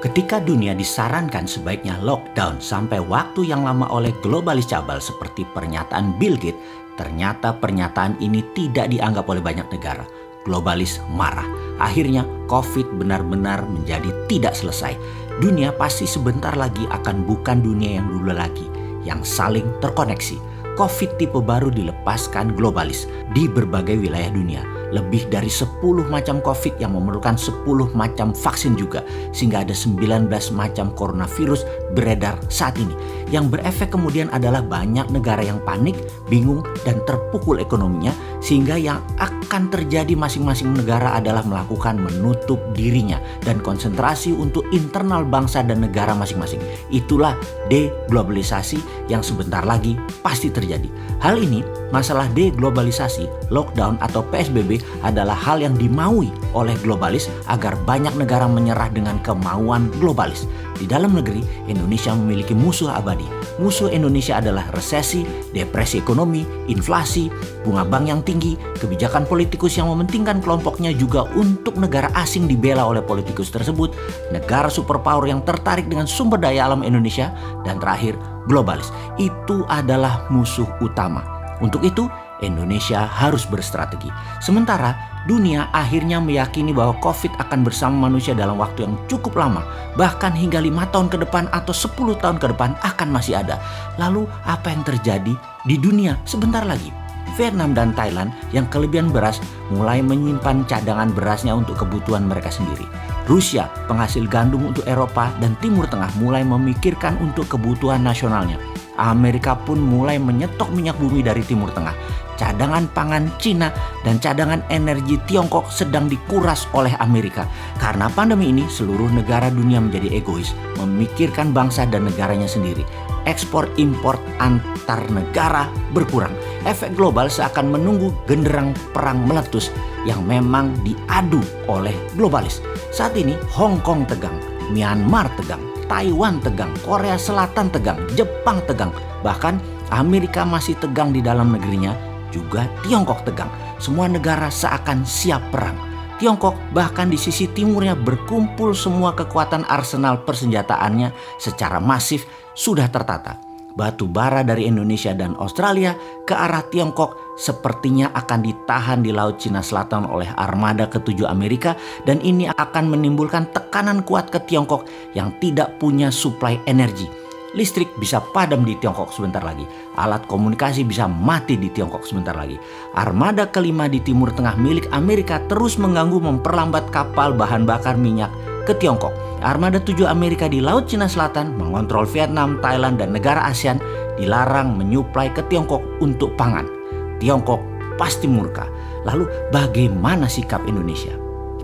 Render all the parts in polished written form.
Ketika dunia disarankan sebaiknya lockdown sampai waktu yang lama oleh globalis cabal seperti pernyataan Bill Gates, ternyata pernyataan ini tidak dianggap oleh banyak negara. Globalis marah. Akhirnya COVID benar-benar menjadi tidak selesai. Dunia pasti sebentar lagi akan bukan dunia yang dulu lagi, yang saling terkoneksi. COVID tipe baru dilepaskan globalis di berbagai wilayah dunia. Lebih dari 10 macam COVID yang memerlukan 10 macam vaksin juga. Sehingga ada 19 macam coronavirus beredar saat ini. Yang berefek kemudian adalah banyak negara yang panik, bingung, dan terpukul ekonominya. Sehingga yang akan terjadi masing-masing negara adalah melakukan menutup dirinya dan konsentrasi untuk internal bangsa dan negara masing-masing. Itulah deglobalisasi yang sebentar lagi pasti terjadi. Hal ini, masalah deglobalisasi, lockdown atau PSBB adalah hal yang dimaui oleh globalis agar banyak negara menyerah dengan kemauan globalis. Di dalam negeri, Indonesia memiliki musuh abadi. Musuh Indonesia adalah resesi, depresi ekonomi, inflasi, bunga bank yang tinggi, kebijakan politikus yang mementingkan kelompoknya juga untuk negara asing dibela oleh politikus tersebut, negara superpower yang tertarik dengan sumber daya alam Indonesia, dan terakhir, globalis. Itu adalah musuh utama. Untuk itu, Indonesia harus berstrategi. Sementara dunia akhirnya meyakini bahwa COVID akan bersama manusia dalam waktu yang cukup lama, bahkan hingga 5 tahun ke depan atau 10 tahun ke depan akan masih ada. Lalu apa yang terjadi di dunia sebentar lagi? Vietnam dan Thailand yang kelebihan beras mulai menyimpan cadangan berasnya untuk kebutuhan mereka sendiri. Rusia, penghasil gandum untuk Eropa dan Timur Tengah, mulai memikirkan untuk kebutuhan nasionalnya. Amerika pun mulai menyetok minyak bumi dari Timur Tengah. Cadangan pangan Cina dan cadangan energi Tiongkok sedang dikuras oleh Amerika. Karena pandemi ini, seluruh negara dunia menjadi egois, memikirkan bangsa dan negaranya sendiri. Ekspor-impor antar negara berkurang. Efek global seakan menunggu genderang perang meletus yang memang diadu oleh globalis. Saat ini Hong Kong tegang, Myanmar tegang, Taiwan tegang, Korea Selatan tegang, Jepang tegang. Bahkan Amerika masih tegang di dalam negerinya, juga Tiongkok tegang. Semua negara seakan siap perang. Tiongkok bahkan di sisi timurnya berkumpul semua kekuatan arsenal persenjataannya secara masif sudah tertata. Batu bara dari Indonesia dan Australia ke arah Tiongkok sepertinya akan ditahan di Laut Cina Selatan oleh armada ke-7 Amerika, dan ini akan menimbulkan tekanan kuat ke Tiongkok yang tidak punya suplai energi. Listrik bisa padam di Tiongkok sebentar lagi. Alat komunikasi bisa mati di Tiongkok sebentar lagi. Armada kelima di Timur Tengah milik Amerika terus mengganggu memperlambat kapal bahan bakar minyak ke Tiongkok. Armada 7 Amerika di Laut Cina Selatan mengontrol Vietnam, Thailand, dan negara ASEAN dilarang menyuplai ke Tiongkok untuk pangan. Tiongkok pasti murka. Lalu bagaimana sikap Indonesia?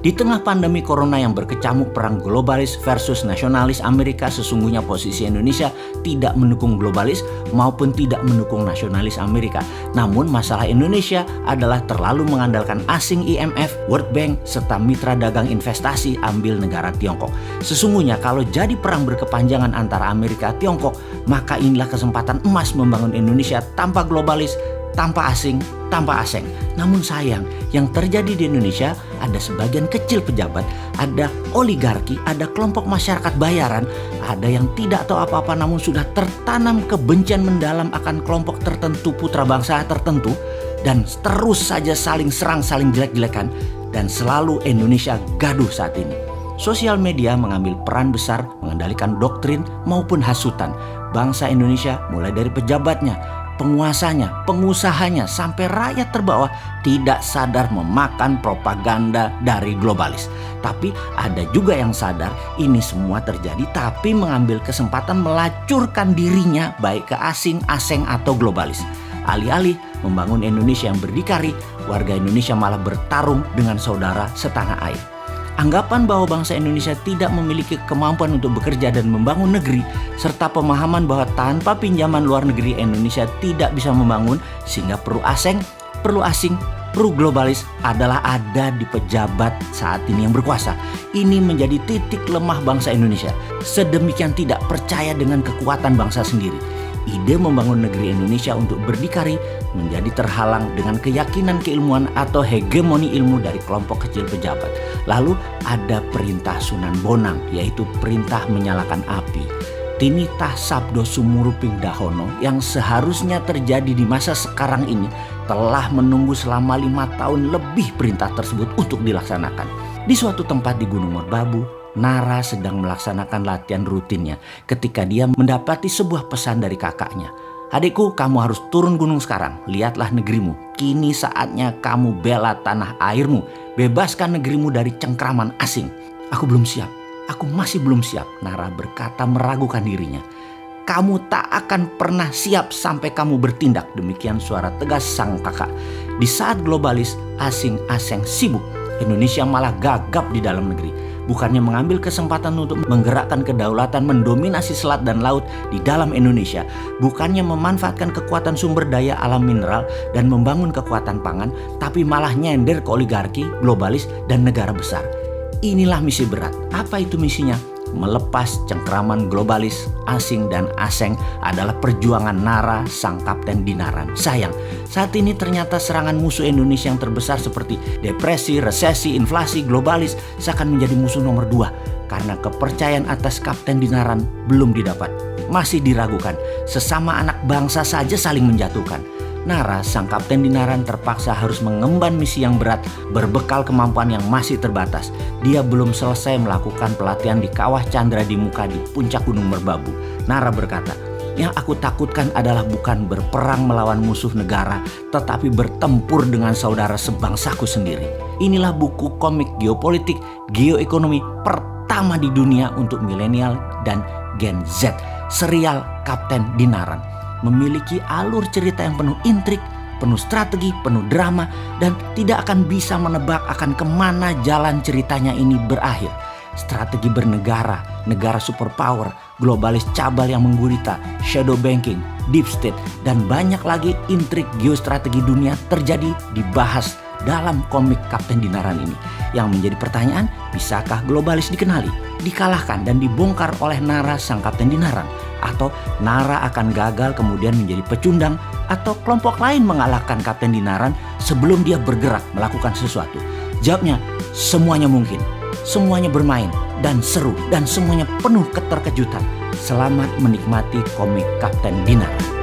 Di tengah pandemi corona yang berkecamuk perang globalis versus nasionalis Amerika, sesungguhnya posisi Indonesia tidak mendukung globalis maupun tidak mendukung nasionalis Amerika. Namun masalah Indonesia adalah terlalu mengandalkan asing IMF, World Bank, serta mitra dagang investasi ambil negara Tiongkok. Sesungguhnya kalau jadi perang berkepanjangan antara Amerika dan Tiongkok, maka inilah kesempatan emas membangun Indonesia tanpa globalis, tanpa asing, tanpa asing. Namun sayang, yang terjadi di Indonesia ada sebagian kecil pejabat, ada oligarki, ada kelompok masyarakat bayaran, ada yang tidak tahu apa-apa namun sudah tertanam kebencian mendalam akan kelompok tertentu, putra bangsa tertentu, dan terus saja saling serang, saling jelek-jelekan, dan selalu Indonesia gaduh saat ini. Sosial media mengambil peran besar mengendalikan doktrin maupun hasutan. Bangsa Indonesia mulai dari pejabatnya, penguasanya, pengusahanya, sampai rakyat terbawah tidak sadar memakan propaganda dari globalis. Tapi ada juga yang sadar ini semua terjadi tapi mengambil kesempatan melacurkan dirinya baik ke asing atau globalis. Alih-alih membangun Indonesia yang berdikari, warga Indonesia malah bertarung dengan saudara setanah air. Anggapan bahwa bangsa Indonesia tidak memiliki kemampuan untuk bekerja dan membangun negeri, serta pemahaman bahwa tanpa pinjaman luar negeri Indonesia tidak bisa membangun, sehingga perlu asing, perlu globalis adalah ada di pejabat saat ini yang berkuasa. Ini menjadi titik lemah bangsa Indonesia. Sedemikian tidak percaya dengan kekuatan bangsa sendiri. ide membangun negeri Indonesia untuk berdikari menjadi terhalang dengan keyakinan keilmuan atau hegemoni ilmu dari kelompok kecil pejabat. Lalu ada perintah Sunan Bonang, yaitu perintah menyalakan api. Tinitah Sabdo Sumuruping Dahono yang seharusnya terjadi di masa sekarang ini telah menunggu selama 5 tahun lebih perintah tersebut untuk dilaksanakan. Di suatu tempat di Gunung Merbabu, Nara sedang melaksanakan latihan rutinnya ketika dia mendapati sebuah pesan dari kakaknya. "Adikku, kamu harus turun gunung sekarang. Lihatlah negerimu. Kini saatnya kamu bela tanah airmu. Bebaskan negerimu dari cengkraman asing." "Aku belum siap. Aku masih belum siap," Nara berkata meragukan dirinya. "Kamu tak akan pernah siap sampai kamu bertindak," demikian suara tegas sang kakak. Di saat globalis asing-asing sibuk, Indonesia malah gagap di dalam negeri. Bukannya mengambil kesempatan untuk menggerakkan kedaulatan mendominasi selat dan laut di dalam Indonesia, bukannya memanfaatkan kekuatan sumber daya alam mineral dan membangun kekuatan pangan, tapi malah nyender ke oligarki, globalis, dan negara besar. Inilah misi berat. Apa itu misinya? Melepas cengkraman globalis, asing, dan aseng adalah perjuangan Nara, sang kapten Dinaran. Sayang, saat ini ternyata serangan musuh Indonesia yang terbesar seperti depresi, resesi, inflasi, globalis seakan menjadi musuh nomor 2 karena kepercayaan atas kapten Dinaran belum didapat. Masih diragukan, sesama anak bangsa saja saling menjatuhkan. Nara, sang kapten Dinaran terpaksa harus mengemban misi yang berat berbekal kemampuan yang masih terbatas. Dia belum selesai melakukan pelatihan di Kawah Chandra di Muka di puncak Gunung Merbabu. Nara berkata, "Yang aku takutkan adalah bukan berperang melawan musuh negara, tetapi bertempur dengan saudara sebangsaku sendiri." Inilah buku komik geopolitik, geoekonomi pertama di dunia untuk milenial dan Gen Z, serial Kapten Dinaran. Memiliki alur cerita yang penuh intrik, penuh strategi, penuh drama, dan tidak akan bisa menebak akan kemana jalan ceritanya ini berakhir. Strategi bernegara, negara superpower, globalis cabal yang menggurita, shadow banking, deep state, dan banyak lagi intrik geostrategi dunia terjadi dibahas dalam komik Kapten Dinaran ini. Yang menjadi pertanyaan, bisakah globalis dikenali, dikalahkan, dan dibongkar oleh Nara, sang Kapten Dinaran? Atau Nara akan gagal kemudian menjadi pecundang, atau kelompok lain mengalahkan Kapten Dinaran sebelum dia bergerak melakukan sesuatu? Jawabnya, semuanya mungkin. Semuanya bermain dan seru dan semuanya penuh keterkejutan. Selamat menikmati komik Kapten Dinaran.